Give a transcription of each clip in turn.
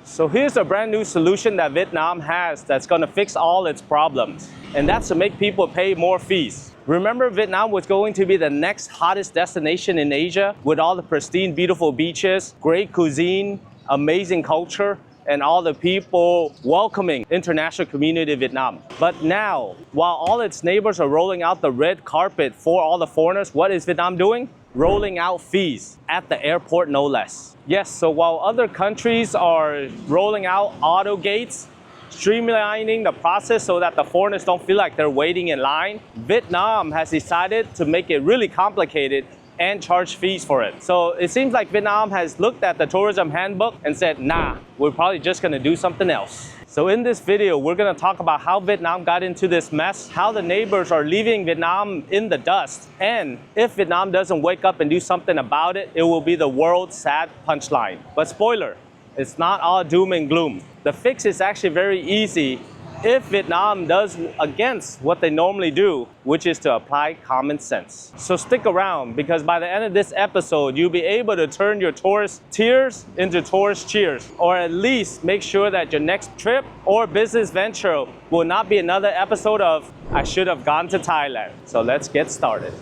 So here's a brand new solution that Vietnam has that's going to fix all its problems, and that's to make people pay more fees. Remember, Vietnam was going to be the next hottest destination in Asia with all the pristine, beautiful beaches, great cuisine, amazing culture, and all the people welcoming international community of Vietnam. But now, while all its neighbors are rolling out the red carpet for all the foreigners, what is Vietnam doing? Rolling out fees at the airport, no less. Yes, so while other countries are rolling out auto gates, streamlining the process so that the foreigners don't feel like they're waiting in line, Vietnam has decided to make it really complicated and charge fees for it. So it seems like Vietnam has looked at the tourism handbook and said, nah, we're probably just gonna do something else. So in this video, we're gonna talk about how Vietnam got into this mess, how the neighbors are leaving Vietnam in the dust, and if Vietnam doesn't wake up and do something about it, it will be the world's sad punchline. But spoiler, it's not all doom and gloom. The fix is actually very easy if Vietnam does against what they normally do, which is to apply common sense. So stick around, because by the end of this episode, you'll be able to turn your tourist tears into tourist cheers, or at least make sure that your next trip or business venture will not be another episode of I should have gone to Thailand. So let's get started.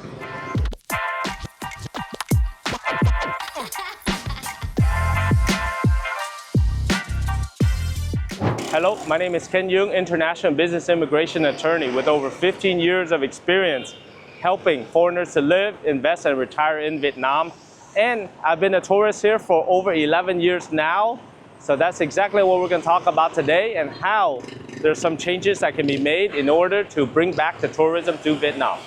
Hello, my name is Ken Duong, international business immigration attorney with over 15 years of experience helping foreigners to live, invest, and retire in Vietnam. And I've been a tourist here for over 11 years now. So that's exactly what we're going to talk about today, and how there's some changes that can be made in order to bring back the tourism to Vietnam.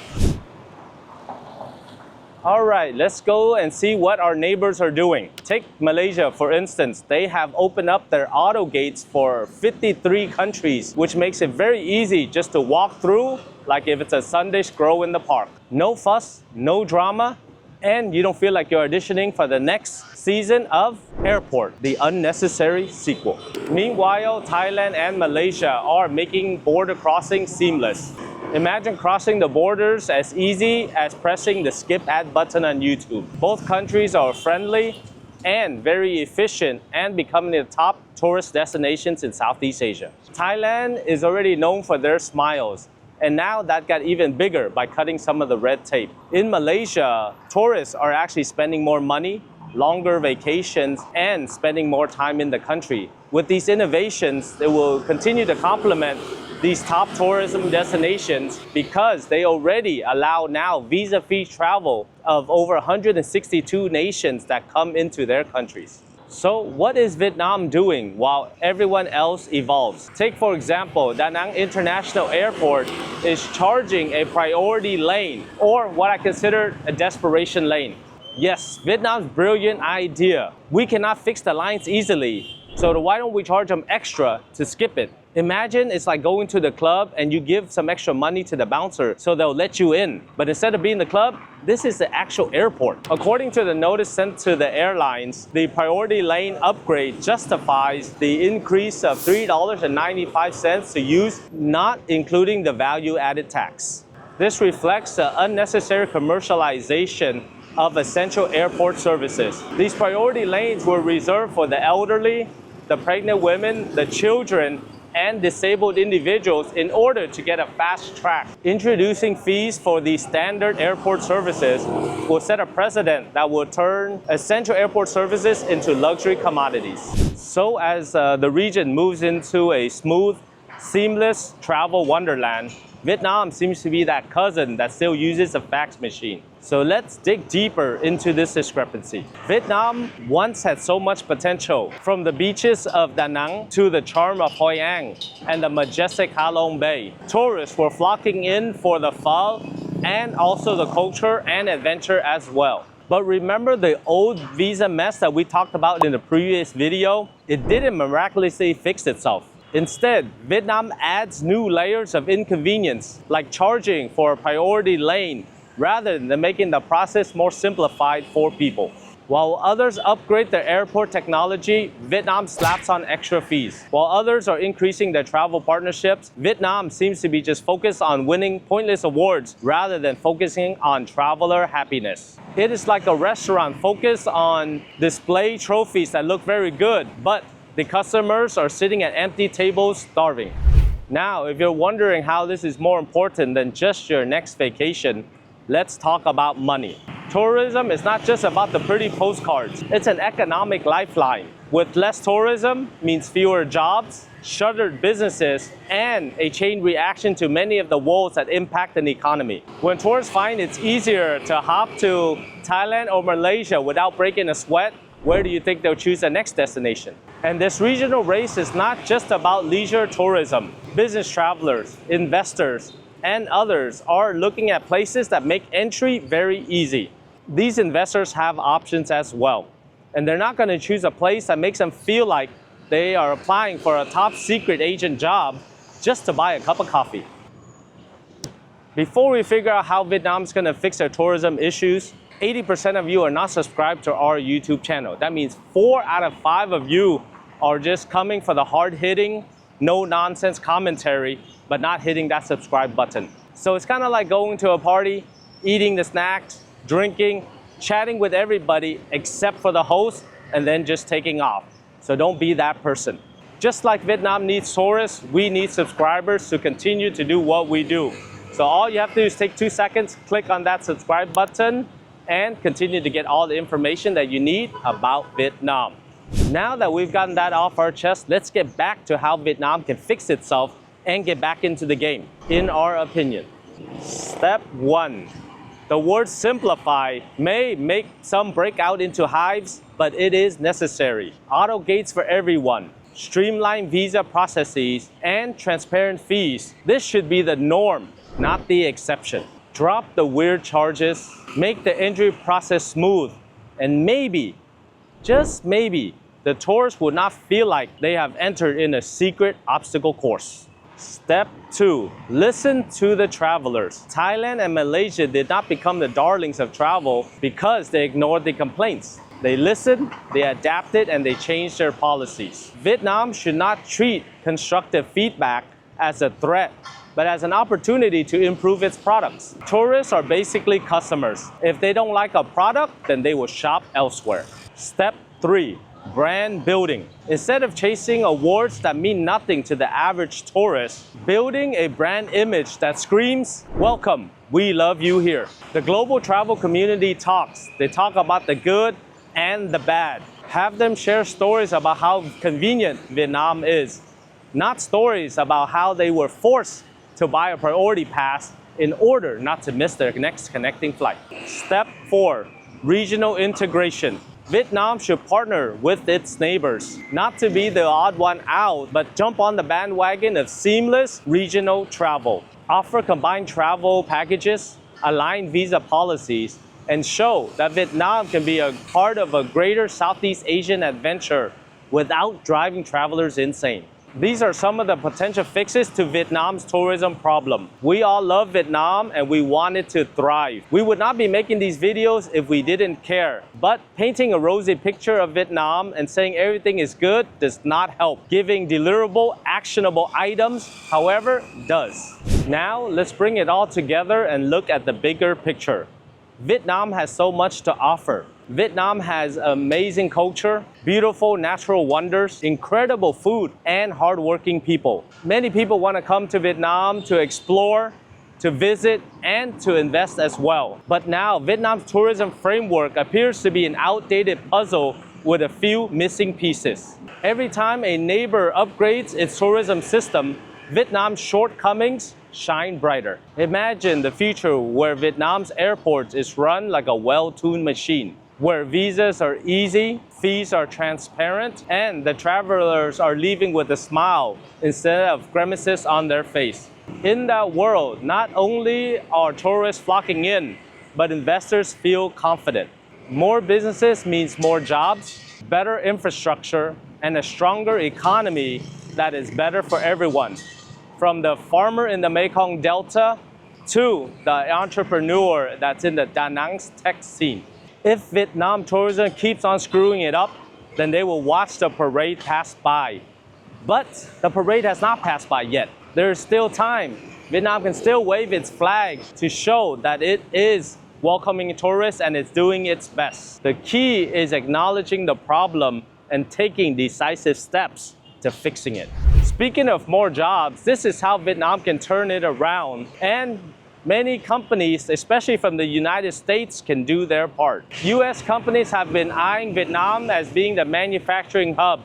All right, let's go and see what our neighbors are doing. Take Malaysia, for instance. They have opened up their auto gates for 53 countries, which makes it very easy just to walk through like if it's a Sunday stroll in the park. No fuss, no drama, and you don't feel like you're auditioning for the next season of Airport, the unnecessary sequel. Meanwhile, Thailand and Malaysia are making border crossing seamless. Imagine crossing the borders as easy as pressing the skip ad button on YouTube. Both countries are friendly and very efficient and becoming the top tourist destinations in Southeast Asia. Thailand is already known for their smiles, and now that got even bigger by cutting some of the red tape. In Malaysia, tourists are actually spending more money, longer vacations, and spending more time in the country. With these innovations, they will continue to complement these top tourism destinations because they already allow now visa-free travel of over 162 nations that come into their countries. So what is Vietnam doing while everyone else evolves? Take, for example, Da Nang International Airport is charging a priority lane, or what I consider a desperation lane. Yes, Vietnam's brilliant idea. We cannot fix the lines easily, so why don't we charge them extra to skip it? Imagine it's like going to the club and you give some extra money to the bouncer so they'll let you in. But instead of being the club, this is the actual airport. According to the notice sent to the airlines, the priority lane upgrade justifies the increase of $3.95 to use, not including the value-added tax. This reflects the unnecessary commercialization of essential airport services. These priority lanes were reserved for the elderly, the pregnant women, the children, and disabled individuals in order to get a fast track. Introducing fees for these standard airport services will set a precedent that will turn essential airport services into luxury commodities. So as the region moves into a smooth, seamless travel wonderland, Vietnam seems to be that cousin that still uses a fax machine. So let's dig deeper into this discrepancy. Vietnam once had so much potential, from the beaches of Da Nang to the charm of Hoi An and the majestic Ha Long Bay. Tourists were flocking in for the pho and also the culture and adventure as well. But remember the old visa mess that we talked about in the previous video? It didn't miraculously fix itself. Instead, Vietnam adds new layers of inconvenience, like charging for a priority lane, rather than making the process more simplified for people. While others upgrade their airport technology, Vietnam slaps on extra fees. While others are increasing their travel partnerships, Vietnam seems to be just focused on winning pointless awards rather than focusing on traveler happiness. It is like a restaurant focused on display trophies that look very good, but the customers are sitting at empty tables starving. Now, if you're wondering how this is more important than just your next vacation, let's talk about money. Tourism is not just about the pretty postcards. It's an economic lifeline. With less tourism means fewer jobs, shuttered businesses, and a chain reaction to many of the woes that impact an economy. When tourists find it's easier to hop to Thailand or Malaysia without breaking a sweat, where do you think they'll choose the next destination? And this regional race is not just about leisure tourism. Business travelers, investors, and others are looking at places that make entry very easy. These investors have options as well. And they're not going to choose a place that makes them feel like they are applying for a top secret agent job just to buy a cup of coffee. Before we figure out how Vietnam's going to fix their tourism issues, 80% of you are not subscribed to our YouTube channel. That means 4 out of 5 of you are just coming for the hard-hitting, no-nonsense commentary, but not hitting that subscribe button. So it's kind of like going to a party, eating the snacks, drinking, chatting with everybody except for the host, and then just taking off. So don't be that person. Just like Vietnam needs tourists, we need subscribers to continue to do what we do. So all you have to do is take 2 seconds, click on that subscribe button, and continue to get all the information that you need about Vietnam. Now that we've gotten that off our chest, let's get back to how Vietnam can fix itself and get back into the game, in our opinion. Step 1. The word simplify may make some break out into hives, but it is necessary. Auto gates for everyone, streamlined visa processes, and transparent fees. This should be the norm, not the exception. Drop the weird charges, make the entry process smooth, and maybe, just maybe, the tourists will not feel like they have entered in a secret obstacle course. Step 2. Listen to the travelers. Thailand and Malaysia did not become the darlings of travel because they ignored the complaints. They listened, they adapted, and they changed their policies. Vietnam should not treat constructive feedback as a threat, but as an opportunity to improve its products. Tourists are basically customers. If they don't like a product, then they will shop elsewhere. Step 3. Brand building. Instead of chasing awards that mean nothing to the average tourist, building a brand image that screams, "Welcome, we love you here." The global travel community talks. They talk about the good and the bad. Have them share stories about how convenient Vietnam is, not stories about how they were forced to buy a priority pass in order not to miss their next connecting flight. Step 4. Regional integration. Vietnam should partner with its neighbors, not to be the odd one out, but jump on the bandwagon of seamless regional travel. Offer combined travel packages, align visa policies, and show that Vietnam can be a part of a greater Southeast Asian adventure without driving travelers insane. These are some of the potential fixes to Vietnam's tourism problem. We all love Vietnam and we want it to thrive. We would not be making these videos if we didn't care. But painting a rosy picture of Vietnam and saying everything is good does not help. Giving deliverable, actionable items, however, does. Now, let's bring it all together and look at the bigger picture. Vietnam has so much to offer. Vietnam has amazing culture, beautiful natural wonders, incredible food, and hardworking people. Many people want to come to Vietnam to explore, to visit, and to invest as well. But now, Vietnam's tourism framework appears to be an outdated puzzle with a few missing pieces. Every time a neighbor upgrades its tourism system, Vietnam's shortcomings shine brighter. Imagine the future where Vietnam's airport is run like a well-tuned machine, where visas are easy, fees are transparent, and the travelers are leaving with a smile instead of grimaces on their face. In that world, not only are tourists flocking in, but investors feel confident. More businesses means more jobs, better infrastructure, and a stronger economy that is better for everyone. From the farmer in the Mekong Delta to the entrepreneur that's in the Da Nang's tech scene. If Vietnam tourism keeps on screwing it up, then they will watch the parade pass by. But the parade has not passed by yet. There is still time. Vietnam can still wave its flag to show that it is welcoming tourists and it's doing its best. The key is acknowledging the problem and taking decisive steps to fixing it. Speaking of more jobs, this is how Vietnam can turn it around, and many companies, especially from the United States, can do their part. US companies have been eyeing Vietnam as being the manufacturing hub,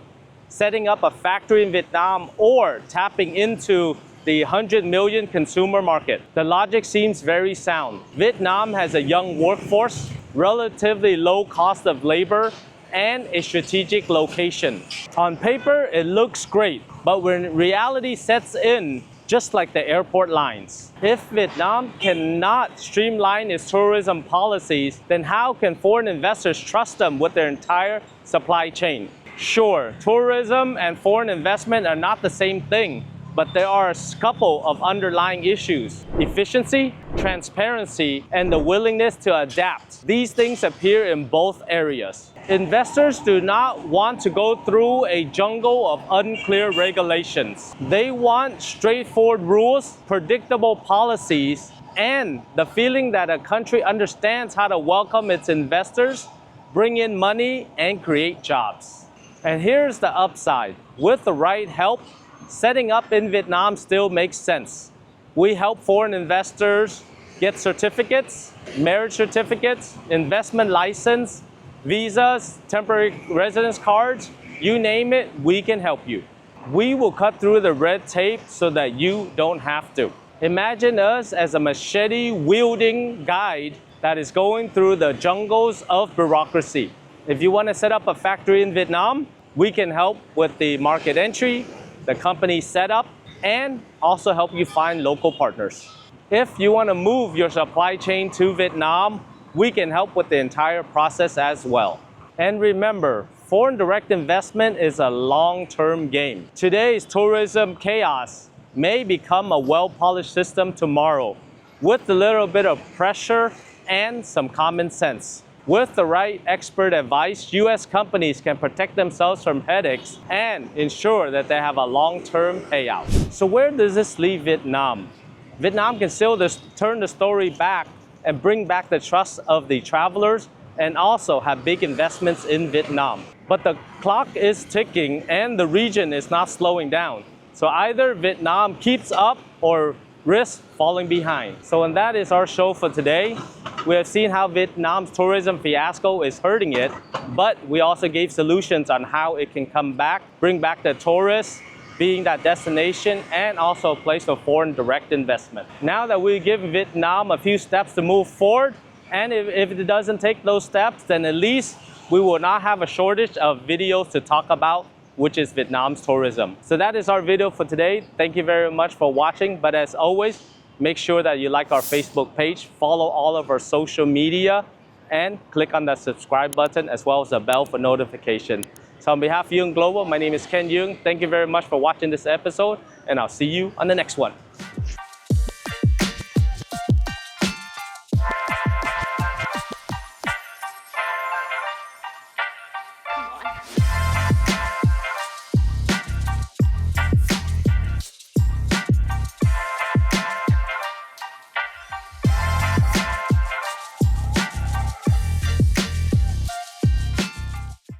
setting up a factory in Vietnam or tapping into the 100 million consumer market. The logic seems very sound. Vietnam has a young workforce, relatively low cost of labor, and a strategic location. On paper, it looks great, but when reality sets in, just like the airport lines, if Vietnam cannot streamline its tourism policies, then how can foreign investors trust them with their entire supply chain? Sure, tourism and foreign investment are not the same thing, but there are a couple of underlying issues: efficiency, transparency, and the willingness to adapt. These things appear in both areas. Investors do not want to go through a jungle of unclear regulations. They want straightforward rules, predictable policies, and the feeling that a country understands how to welcome its investors, bring in money, and create jobs. And here's the upside. With the right help, setting up in Vietnam still makes sense. We help foreign investors get certificates, marriage certificates, investment license, visas, temporary residence cards, you name it, we can help you. We will cut through the red tape so that you don't have to. Imagine us as a machete-wielding guide that is going through the jungles of bureaucracy. If you want to set up a factory in Vietnam, we can help with the market entry, the company setup, and also help you find local partners. If you want to move your supply chain to Vietnam, we can help with the entire process as well. And remember, foreign direct investment is a long-term game. Today's tourism chaos may become a well-polished system tomorrow with a little bit of pressure and some common sense. With the right expert advice, US companies can protect themselves from headaches and ensure that they have a long-term payout. So where does this leave Vietnam? Vietnam can still turn the story back and bring back the trust of the travelers and also have big investments in Vietnam. But the clock is ticking and the region is not slowing down. So either Vietnam keeps up or risks falling behind. So and that is our show for today. We have seen how Vietnam's tourism fiasco is hurting it, but we also gave solutions on how it can come back, bring back the tourists, being that destination, and also a place for foreign direct investment. Now that we give Vietnam a few steps to move forward, and if it doesn't take those steps, then at least we will not have a shortage of videos to talk about, which is Vietnam's tourism. So that is our video for today. Thank you very much for watching, but as always, make sure that you like our Facebook page, follow all of our social media, and click on the subscribe button as well as the bell for notification. So on behalf of Duong Global, my name is Ken Duong. Thank you very much for watching this episode, and I'll see you on the next one.